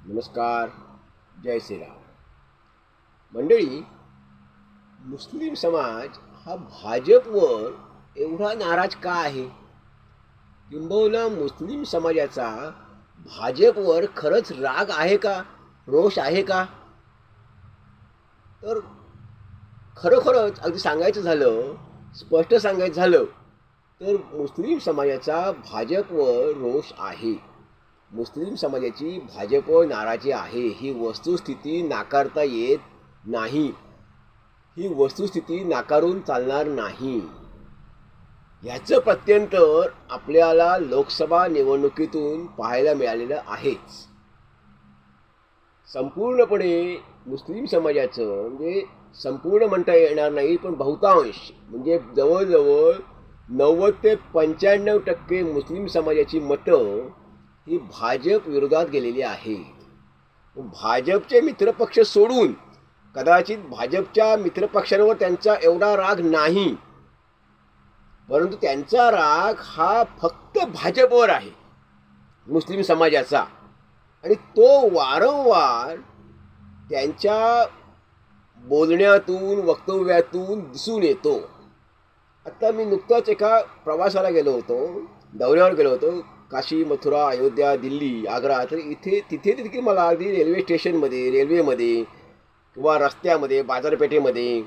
नमस्कार. जय श्रीराम. मंडळी, मुस्लिम समाज हा भाजपवर एवढा नाराज का आहे? किंबहुना मुस्लिम समाजाचा भाजपवर खरंच राग आहे का, रोष आहे का? तर खरोखरच अगदी सांगायचं झालं, स्पष्ट सांगायचं झालं तर मुस्लिम समाजाचा भाजपवर रोष आहे. मुस्लिम समाजाची भाजपवर नाराजी आहे. ही वस्तुस्थिती नाकारता येत नाही. ही वस्तुस्थिती नाकारून चालणार नाही. याचं प्रत्यंतर आपल्याला लोकसभा निवडणुकीतून पाहायला मिळालेलं आहेच. संपूर्णपणे मुस्लिम समाजाचं, म्हणजे संपूर्ण म्हणता येणार नाही पण बहुतांश, म्हणजे जवळजवळ 90 ते 95% मुस्लिम समाजाची मतं ही भाजप विरोधात गेलेली आहेत. भाजपचे मित्रपक्ष सोडून कदाचित भाजपच्या मित्रपक्षांवर त्यांचा एवढा राग नाही, परंतु त्यांचा राग हा फक्त भाजपवर आहे, मुस्लिम समाजाचा. आणि तो वारंवार त्यांच्या बोलण्यातून, वक्तव्यातून दिसून येतो. आता मी नुकताच एका प्रवासाला गेलो होतो, दौऱ्यावर गेलो होतो, काशी, मथुरा, अयोध्या, दिल्ली, आग्रा. तर तिथे देखील मला अगदी रेल्वे स्टेशनमध्ये, रेल्वेमध्ये किंवा रस्त्यामध्ये, बाजारपेठेमध्ये,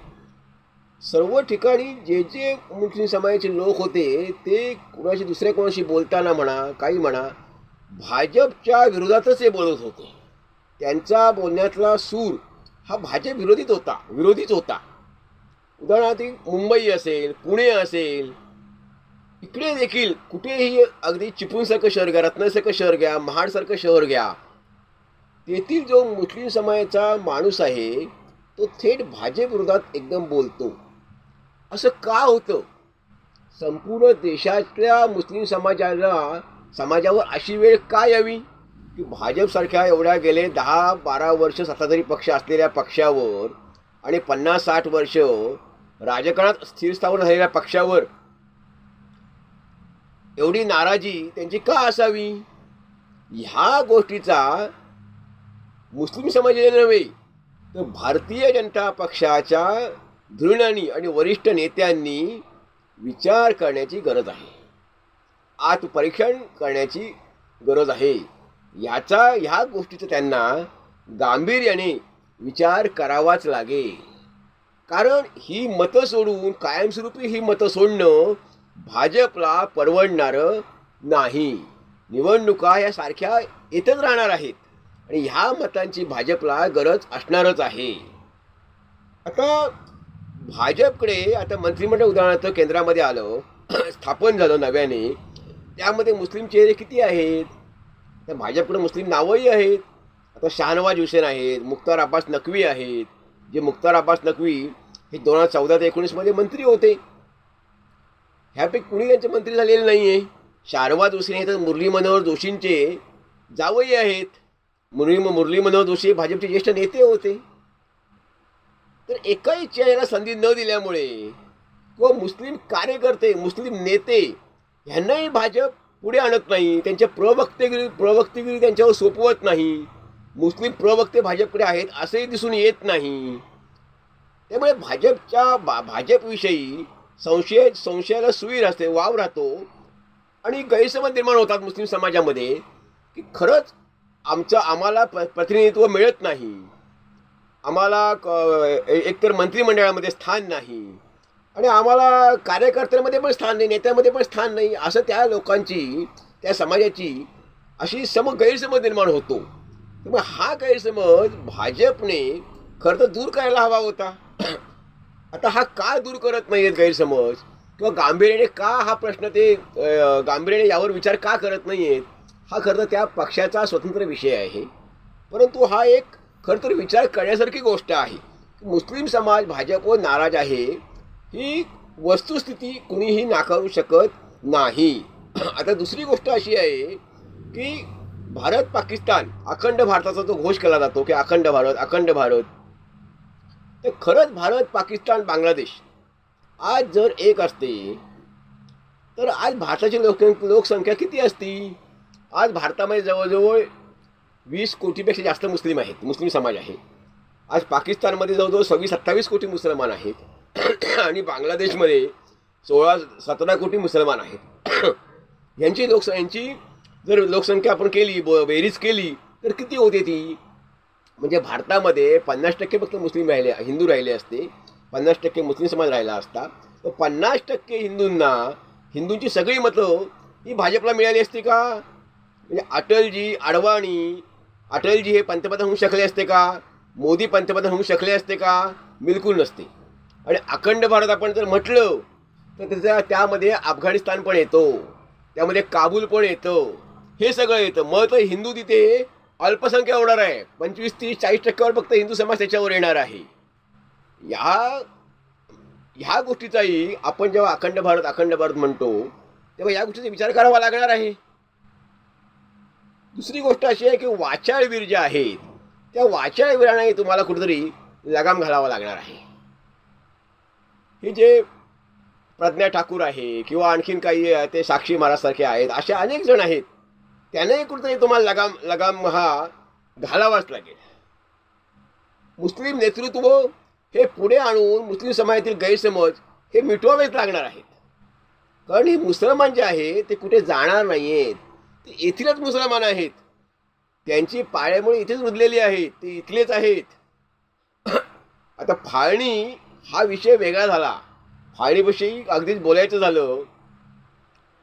सर्व ठिकाणी जे जे मुस्लिम समाजाचे लोक होते ते दुसऱ्या कोणाशी बोलताना म्हणा, काही म्हणा, भाजपच्या विरोधातच ते बोलत होते. त्यांचा बोलण्यातला सूर हा भाजप विरोधीच होता. उदाहरणार्थ मुंबई असेल, पुणे असेल, इकडे देखील कुठेही अगदी चिपळूणसारखं शहर घ्या, रत्नागिरीसारखं शहर घ्या, महाडसारखं शहर घ्या, तेथील जो मुस्लिम समाजाचा माणूस आहे तो थेट भाजप विरोधात एकदम बोलतो. असं का होतं? संपूर्ण देशातल्या मुस्लिम समाजावर अशी वेळ का यावी की भाजपसारख्या एवढ्या गेले 10-12 वर्ष सत्ताधारी पक्ष असलेल्या पक्षावर आणि 50-60 वर्ष राजकारणात स्थिरस्थावर झालेल्या पक्षावर एवढी नाराजी त्यांची का असावी? ह्या गोष्टीचा मुस्लिम समाजाला नव्हे तर भारतीय जनता पक्षाच्या धुरीणांनी आणि वरिष्ठ नेत्यांनी विचार करण्याची गरज आहे, आत्मपरीक्षण करण्याची गरज आहे. ह्या गोष्टीचा त्यांना गांभीर्याने विचार करावाच लागेल. कारण ही मतं सोडून, कायमस्वरूपी ही मतं सोडणं भाजपला परवडणारं नाही. निवडणुका या सारख्या येतच राहणार आहेत आणि ह्या मतांची भाजपला गरज असणारच आहे. आता भाजपकडे आता मंत्रिमंडळ उदाहरणार्थ केंद्रामध्ये आलं, स्थापन झालं नव्याने, त्यामध्ये मुस्लिम चेहरे किती आहेत? तर भाजपकडे मुस्लिम नावंही आहेत. आता शाहनवाज हुसेन आहेत, मुख्तार अब्बास नक्वी आहेत. जे मुख्तार अब्बास नक्वी हे 2014 ते 19 मंत्री होते. ह्यापैकी कुणी त्यांचे मंत्री झालेले नाही आहे. शाहनवाज हुसेन हे तर मुरली मनोहर जोशींचे जावई आहेत. मुरली मनोहर जोशी भाजपचे ज्येष्ठ नेते होते. तर एकाही चेहऱ्याला संधी न दिल्यामुळे किंवा मुस्लिम कार्यकर्ते, मुस्लिम नेते ह्यांनाही भाजप पुढे आणत नाही. त्यांच्या प्रवक्तेगिरी त्यांच्यावर सोपवत नाही. मुस्लिम प्रवक्ते भाजपकडे आहेत असंही दिसून येत नाही. त्यामुळे भाजपविषयी संशयाला सुई असते, वाव राहतो आणि गैरसमज निर्माण होतात मुस्लिम समाजामध्ये की खरंच आम्हाला प्रतिनिधित्व मिळत नाही, आम्हाला एकतर मंत्रिमंडळामध्ये स्थान नाही आणि आम्हाला कार्यकर्त्यांमध्ये पण स्थान नाही, नेत्यामध्ये पण स्थान नाही, असं त्या लोकांची, त्या समाजाची अशी गैरसमज निर्माण होतो. त्यामुळे हा गैरसमज भाजपने खरं तर दूर करायला हवा होता. आता हा का दूर करत नाही आहेत गैरसमज, किंवा गांभीर्याने का हा प्रश्न ते गांभीर्याने यावर विचार का करत नाही आहेत, हा खरं तर त्या पक्षाचा स्वतंत्र विषय आहे. परंतु हा एक खरं तर विचार करण्यासारखी गोष्ट आहे. मुस्लिम समाज भाजपवर नाराज आहे ही वस्तुस्थिती कुणीही नाकारू शकत नाही. आता दुसरी गोष्ट अशी आहे की भारत पाकिस्तान, अखंड भारताचा जो घोष केला जातो की अखंड भारत, तर खरंच भारत, पाकिस्तान, बांगलादेश आज जर एक असते तर आज भारताची लोकसंख्या किती असती? आज भारतामध्ये जवळजवळ 20 कोटीपेक्षा जास्त मुस्लिम आहेत, मुस्लिम समाज आहे. आज पाकिस्तानमध्ये जवळजवळ 26-27 कोटी मुसलमान आहेत आणि बांगलादेशमध्ये 16-17 कोटी मुसलमान आहेत. यांची जर लोकसंख्या आपण केली, बेरीज केली तर किती होते ती? म्हणजे भारतामध्ये 50% फक्त मुस्लिम राहिले, हिंदू राहिले असते, 50% मुस्लिम समाज राहिला असता, तर 50% हिंदूंची सगळी मतं ही भाजपला मिळाली असती का? म्हणजे अटलजी हे पंतप्रधान होऊ शकले असते का? मोदी पंतप्रधान होऊ शकले असते का? बिलकुल नसते. आणि अखंड भारत आपण जर म्हटलं तर त्यामध्ये अफगाणिस्तान पण येतो, त्यामध्ये काबूल पण येतं, हे सगळं येतं. मग तर हिंदू तिथे अल्पसंख्या होणार आहे, 25-30-40% फक्त हिंदू समाज त्याच्यावर येणार आहे. ह्या गोष्टीचाही आपण जेव्हा अखंड भारत म्हणतो तेव्हा या गोष्टीचा विचार करावा लागणार आहे. दुसरी गोष्ट अशी आहे की वाचाळवीर जे आहेत त्या वाचाळवीरांनाही तुम्हाला कुठेतरी लगाम घालावा लागणार आहे. हे जे प्रज्ञा ठाकूर आहे किंवा आणखीन काही ते साक्षी महाराजसारखे आहेत, असे अनेक जण आहेत, त्यांनाही कुठेतरी तुम्हाला लगाम हा घालावाच लागेल. मुस्लिम नेतृत्व हे पुढे आणून मुस्लिम समाजातील गैरसमज हे मिटवावेच लागणार आहेत. कारण हे मुसलमान जे आहे ते कुठे जाणार नाही आहेत, ते येथीलच मुसलमान आहेत, त्यांची पाळेमुळे इथेच रुजलेली आहेत, ते इथलेच आहेत. आता फाळणी हा विषय वेगळा झाला. फाळणीविषयी अगदीच बोलायचं झालं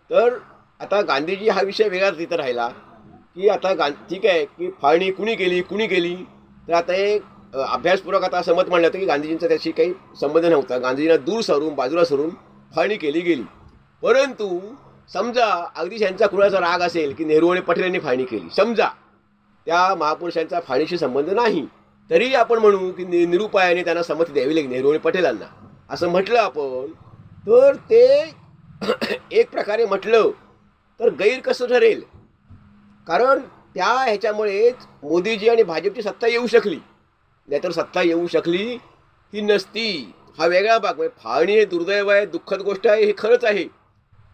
तर आता गांधीजी हा विषय वेगळाच तिथं राहिला की आता ठीक आहे की फाळणी कुणी केली. तर आता एक अभ्यासपूर्वक आता असं मत मांडलं होतं की गांधीजींचा त्याशी काही संबंध नव्हता. गांधीजींना बाजूला सरून फाळणी केली गेली. परंतु समजा अगदी त्यांचा कुणाचा राग असेल की नेहरू आणि पटेल यांनी फाळणी केली, समजा त्या महापुरुषांचा फाळणीशी संबंध नाही, तरी आपण म्हणू की निरुपायाने त्यांना संमती द्यावी लागेल नेहरू आणि पटेलांना, असं म्हटलं आपण तर ते एक प्रकारे म्हटलं तर गैर कसं ठरेल? कारण ह्याच्यामुळेच मोदीजी आणि भाजपची सत्ता येऊ शकली, नाहीतर सत्ता येऊ शकली ही नसती. हा वेगळा भाग. म्हणजे फाळणी हे दुर्दैव आहे, दुःखद गोष्ट आहे, हे खरंच आहे.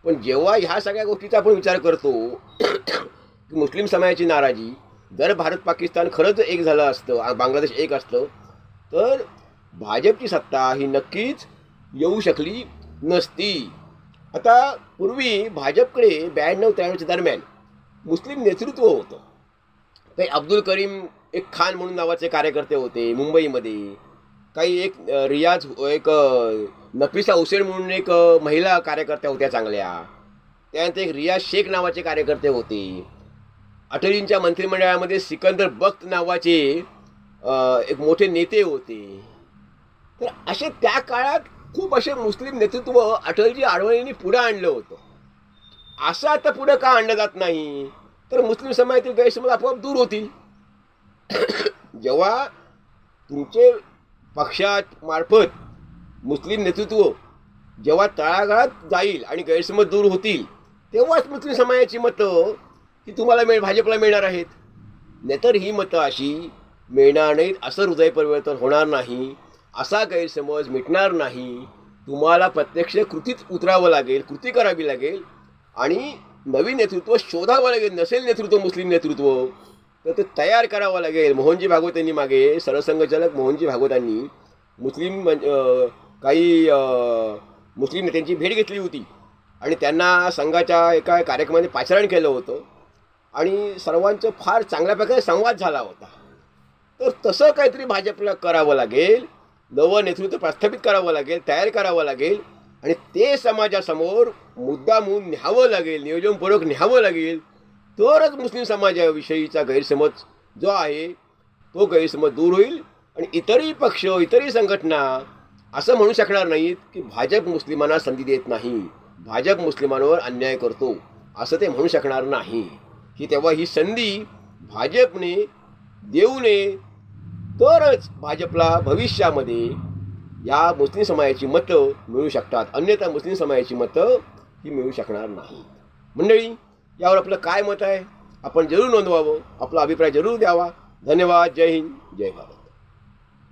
पण जेव्हा ह्या सगळ्या गोष्टीचा आपण विचार करतो की मुस्लिम समाजाची नाराजी, जर भारत पाकिस्तान खरंच एक झालं असतं, बांगलादेश एक असतं, तर भाजपची सत्ता ही नक्कीच येऊ शकली नसती. आता पूर्वी भाजपकडे 92-93 दरम्यान मुस्लिम नेतृत्व होतं. काही अब्दुल करीम एक खान म्हणून नावाचे कार्यकर्ते होते मुंबईमध्ये, काही एक नफिसा हुसेन म्हणून एक महिला कार्यकर्त्या होत्या चांगल्या, त्यानंतर एक रियाज शेख नावाचे कार्यकर्ते होते. अटलींच्या मंत्रिमंडळामध्ये सिकंदर बख्त नावाचे एक मोठे नेते होते. तर असे त्या काळात खूप असे मुस्लिम नेतृत्व अटलजी आडवाणींनी पुढे आणलं होतं. असं आता पुढं का आणलं जात नाही? तर मुस्लिम समाजातील गैरसमज आपोआप दूर होतील. जेव्हा तुमचे पक्षात मार्फत मुस्लिम नेतृत्व जेव्हा तळागाळात जाईल आणि गैरसमज दूर होतील, तेव्हाच मुस्लिम समाजाची मतं ही तुम्हाला भाजपला मिळणार आहेत. नाहीतर ही मतं अशी मिळणार नाहीत, असं हृदय परिवर्तन होणार नाही, असा गैरसमज मिटणार नाही. तुम्हाला प्रत्यक्ष कृतीत उतरावं लागेल, कृती करावी लागेल आणि नवीन नेतृत्व शोधावं लागेल. नसेल नेतृत्व मुस्लिम नेतृत्व तर ते तयार करावं लागेल. मोहनजी भागवत यांनी मागे सरसंघचालक मोहनजी भागवतांनी काही मुस्लिम नेत्यांची भेट घेतली होती आणि त्यांना संघाच्या एका कार्यक्रमाने पाचारण केलं होतं आणि सर्वांचं फार चांगल्या प्रकारे संवाद झाला होता. तर तसं काहीतरी भाजपला करावं लागेल, नवं नेतृत्व प्रस्थापित करावं लागेल, तयार करावं लागेल आणि ते समाजासमोर मुद्दामून न्यावं लागेल, नियोजनपूर्वक न्यावं लागेल. तरच मुस्लिम समाजाविषयीचा गैरसमज जो आहे तो गैरसमज दूर होईल आणि इतरही पक्ष, इतरही संघटना असं म्हणू शकणार नाहीत की भाजप मुस्लिमांना संधी देत नाही, भाजप मुस्लिमांवर अन्याय करतो, असं ते म्हणू शकणार नाही. तेव्हा ही संधी भाजपने देऊ नये, तरच भाजपला भविष्यामध्ये या मुस्लिम समाजाची मतं मिळू शकतात, अन्यथा मुस्लिम समाजाची मतं ही मिळू शकणार नाही. मंडळी, यावर आपलं काय मत आहे आपण जरूर नोंदवावं, आपला अभिप्राय जरूर द्यावा. धन्यवाद. जय हिंद, जय भारत.